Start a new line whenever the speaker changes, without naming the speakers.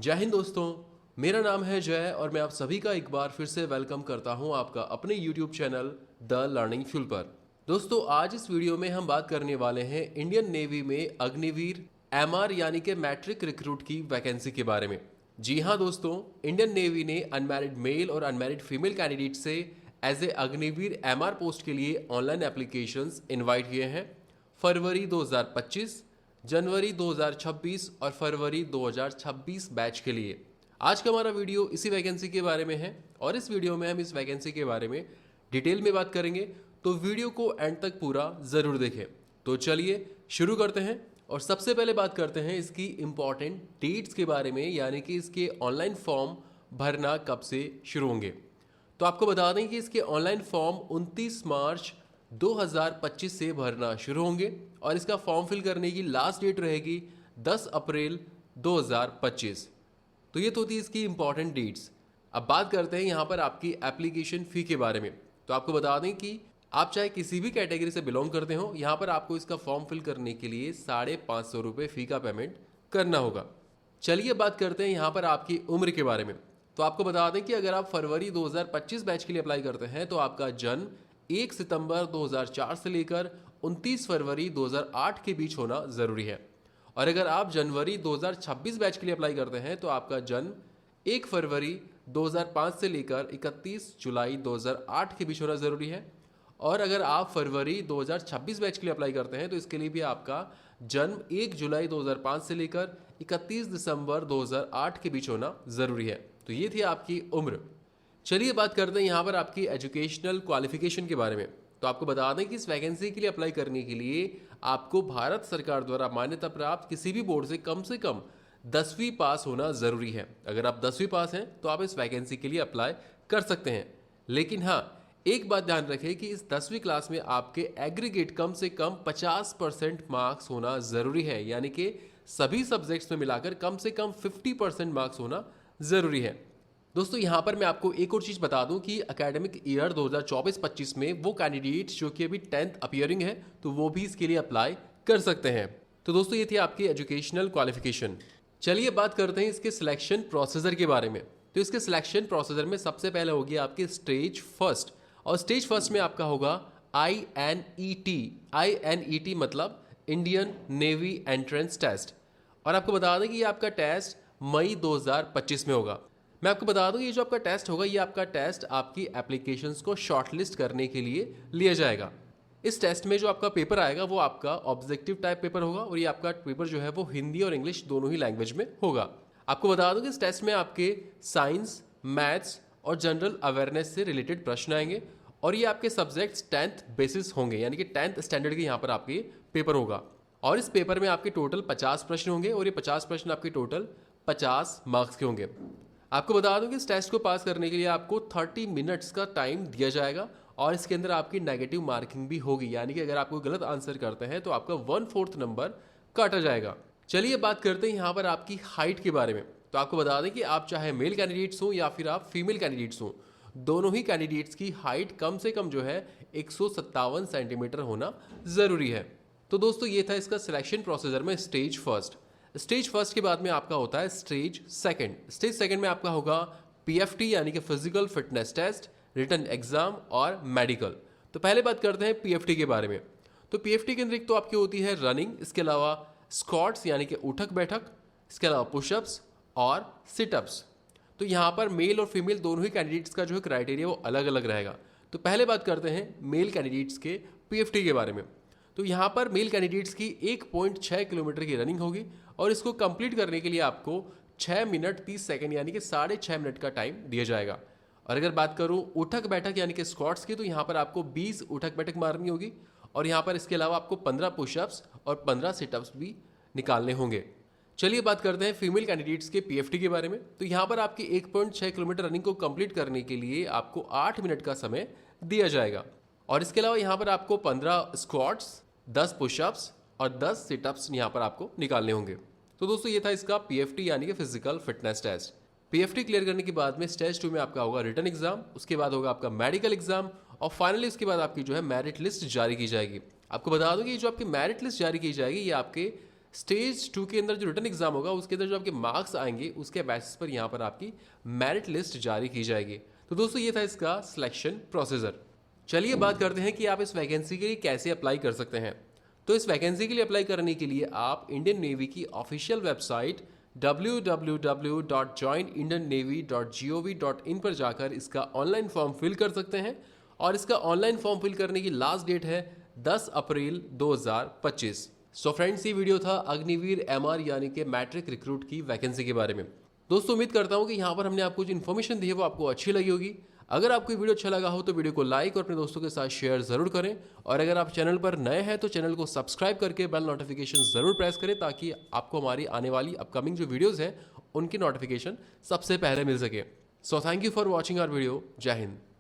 जय हिंद दोस्तों। मेरा नाम है जय और मैं आप सभी का एक बार फिर से वेलकम करता हूं आपका अपने YouTube channel the learning fuel पर। दोस्तों, आज इस वीडियो में हम बात करने वाले हैं इंडियन नेवी में अग्निवीर एमआर यानी कि मैट्रिक रिक्रूट की वैकेंसी के बारे में। जी हाँ दोस्तों, इंडियन नेवी ने अनमैरिड मेल और अनमैरिड फीमेल कैंडिडेट से as a Agniveer MR post के लिए ऑनलाइन एप्लीकेशंस इनवाइट किए हैं। फरवरी 2025, जनवरी 2026 और फरवरी 2026 बैच के लिए। आज का हमारा वीडियो इसी वैकेंसी के बारे में है और इस वीडियो में हम इस वैकेंसी के बारे में डिटेल में बात करेंगे, तो वीडियो को एंड तक पूरा ज़रूर देखें। तो चलिए शुरू करते हैं और सबसे पहले बात करते हैं इसकी इम्पॉर्टेंट डेट्स के बारे में, यानी कि इसके ऑनलाइन फॉर्म भरना कब से शुरू होंगे। तो आपको बता दें कि इसके ऑनलाइन फॉर्म 29 मार्च 2025 से भरना शुरू होंगे और इसका फॉर्म फिल करने की लास्ट डेट रहेगी 10 अप्रैल 2025। तो ये तो होती है इसकी इंपॉर्टेंट डेट्स। अब बात करते हैं यहाँ पर आपकी एप्लीकेशन फ़ी के बारे में। तो आपको बता दें कि आप चाहे किसी भी कैटेगरी से बिलोंग करते हो, यहाँ पर आपको इसका फॉर्म फिल करने के लिए 550 रुपये फ़ी का पेमेंट करना होगा। चलिए बात करते हैं यहाँ पर आपकी उम्र के बारे में। तो आपको बता दें कि अगर आप फरवरी 2025 बैच के लिए अप्लाई करते हैं तो आपका जन्म 1 सितंबर 2004 से लेकर 29 फरवरी 2008 के बीच होना ज़रूरी है। और अगर आप जनवरी 2026 बैच के लिए अप्लाई करते हैं तो आपका जन्म 1 फरवरी 2005 से लेकर 31 जुलाई 2008 के बीच होना ज़रूरी है। और अगर आप फरवरी 2026 बैच के लिए अप्लाई करते हैं तो इसके लिए भी आपका जन्म 1 जुलाई 2005 से लेकर 31 दिसंबर 2008 के बीच होना ज़रूरी है। तो ये थी आपकी उम्र। चलिए बात करते हैं यहाँ पर आपकी एजुकेशनल क्वालिफिकेशन के बारे में। तो आपको बता दें कि इस वैकेंसी के लिए अप्लाई करने के लिए आपको भारत सरकार द्वारा मान्यता प्राप्त किसी भी बोर्ड से कम 10वीं पास होना ज़रूरी है। अगर आप 10वीं पास हैं तो आप इस वैकेंसी के लिए अप्लाई कर सकते हैं। लेकिन हाँ, एक बात ध्यान रखें कि इस 10वीं क्लास में आपके एग्रीगेट कम से कम 50% मार्क्स होना ज़रूरी है, यानी कि सभी सब्जेक्ट्स में मिलाकर कम से कम 50% मार्क्स होना ज़रूरी है। दोस्तों, यहाँ पर मैं आपको एक और चीज़ बता दूं कि एकेडमिक ईयर 2024-25 में वो कैंडिडेट जो कि अभी 10th अपीयरिंग है तो वो भी इसके लिए अप्लाई कर सकते हैं। तो दोस्तों, ये थी आपकी एजुकेशनल क्वालिफिकेशन। चलिए बात करते हैं इसके सिलेक्शन प्रोसीजर के बारे में। तो इसके सिलेक्शन प्रोसीजर में सबसे पहले होगी आपकी स्टेज फर्स्ट, और स्टेज फर्स्ट में आपका होगा INET। INET मतलब इंडियन नेवी एंट्रेंस टेस्ट। और आपको बता दें कि ये आपका टेस्ट मई 2025 में होगा। मैं आपको बता दूं, ये जो आपका टेस्ट होगा, ये आपका टेस्ट आपकी एप्लीकेशंस को शॉर्टलिस्ट करने के लिए लिया जाएगा। इस टेस्ट में जो आपका पेपर आएगा वो आपका ऑब्जेक्टिव टाइप पेपर होगा और ये आपका पेपर जो है वो हिंदी और इंग्लिश दोनों ही लैंग्वेज में होगा। आपको बता दूं कि इस टेस्ट में आपके साइंस, मैथ्स और जनरल अवेयरनेस से रिलेटेड प्रश्न आएंगे और ये आपके सब्जेक्ट्स 10th बेसिस होंगे, यानी कि 10th स्टैंडर्ड के यहाँ पर आपके पेपर होगा। और इस पेपर में आपके टोटल 50 प्रश्न होंगे और ये 50 प्रश्न आपके टोटल 50 मार्क्स के होंगे। आपको बता दूं कि इस टेस्ट को पास करने के लिए आपको 30 मिनट्स का टाइम दिया जाएगा और इसके अंदर आपकी नेगेटिव मार्किंग भी होगी, यानी कि अगर आप कोई गलत आंसर करते हैं तो आपका 1/4 नंबर काटा जाएगा। चलिए बात करते हैं यहाँ पर आपकी हाइट के बारे में। तो आपको बता दें कि आप चाहे मेल कैंडिडेट्स हों या फिर आप फीमेल कैंडिडेट्स हों, दोनों ही कैंडिडेट्स की हाइट कम से कम जो है 157 सेंटीमीटर होना ज़रूरी है। तो दोस्तों, ये था इसका सिलेक्शन प्रोसीजर में स्टेज फर्स्ट। स्टेज फर्स्ट के बाद में आपका होता है स्टेज सेकंड। स्टेज सेकंड में आपका होगा PFT यानी कि physical fitness test, written exam और मेडिकल। तो पहले बात करते हैं PFT के बारे में। तो PFT के अंदर एक तो आपकी होती है रनिंग, इसके अलावा स्क्वाट्स यानी कि उठक बैठक, इसके अलावा पुशअप्स और सिटअप्स। तो यहाँ पर मेल और फीमेल दोनों ही कैंडिडेट्स का जो है क्राइटेरिया वो अलग अलग रहेगा। तो पहले बात करते हैं मेल कैंडिडेट्स के PFT के बारे में। तो यहाँ पर मेल कैंडिडेट्स की 1.6 किलोमीटर की रनिंग होगी और इसको कंप्लीट करने के लिए आपको 6 मिनट 30 सेकंड यानी कि 6.5 मिनट का टाइम दिया जाएगा। और अगर बात करूँ उठक बैठक यानी कि स्क्वाट्स की, तो यहाँ पर आपको 20 उठक बैठक मारनी होगी और यहाँ पर इसके अलावा आपको 15 पुशअप्स और 15 सिटअप्स भी निकालने होंगे। चलिए बात करते हैं फीमेल कैंडिडेट्स के PFT के बारे में। तो यहाँ पर आपकी 1.6 किलोमीटर रनिंग को कंप्लीट करने के लिए आपको 8 मिनट का समय दिया जाएगा और इसके अलावा यहाँ पर आपको 15 स्क्वाट्स, 10 पुशअप्स और 10 सिटअप्स यहाँ पर आपको निकालने होंगे। तो दोस्तों, ये था इसका PFT यानी कि physical fitness test. PFT clear करने के बाद में स्टेज 2 में आपका होगा रिटन एग्जाम, उसके बाद होगा आपका मेडिकल एग्जाम और फाइनली उसके बाद आपकी जो है मेरिट लिस्ट जारी की जाएगी। आपको बता दूं कि जो आपकी मेरिट लिस्ट जारी की जाएगी ये आपके स्टेज 2 के अंदर जो रिटन एग्जाम होगा उसके अंदर जो आपके मार्क्स आएंगे उसके बेसिस पर यहाँ पर आपकी मेरिट लिस्ट जारी की जाएगी। तो दोस्तों ये था इसका सिलेक्शन प्रोसीजर। चलिए बात करते हैं कि आप इस वैकेंसी के लिए कैसे अप्लाई कर सकते हैं। तो इस वैकेंसी के लिए अप्लाई करने के लिए आप इंडियन नेवी की ऑफिशियल वेबसाइट www.joinindiannavy.gov.in पर जाकर इसका ऑनलाइन फॉर्म फिल कर सकते हैं और इसका ऑनलाइन फॉर्म फिल करने की लास्ट डेट है 10 अप्रैल 2025। सो फ्रेंड्स, ये वीडियो था अग्निवीर एमआर यानी कि मैट्रिक रिक्रूट की वैकेंसी के बारे में। दोस्तों उम्मीद करता हूं कि यहाँ पर हमने आपको जो इन्फॉर्मेशन दी है वो आपको अच्छी लगी होगी। अगर आपको वीडियो अच्छा लगा हो तो वीडियो को लाइक और अपने दोस्तों के साथ शेयर जरूर करें और अगर आप चैनल पर नए हैं तो चैनल को सब्सक्राइब करके बेल नोटिफिकेशन जरूर प्रेस करें ताकि आपको हमारी आने वाली अपकमिंग जो वीडियोस हैं उनकी नोटिफिकेशन सबसे पहले मिल सके। So thank you for watching our video. जय हिंद।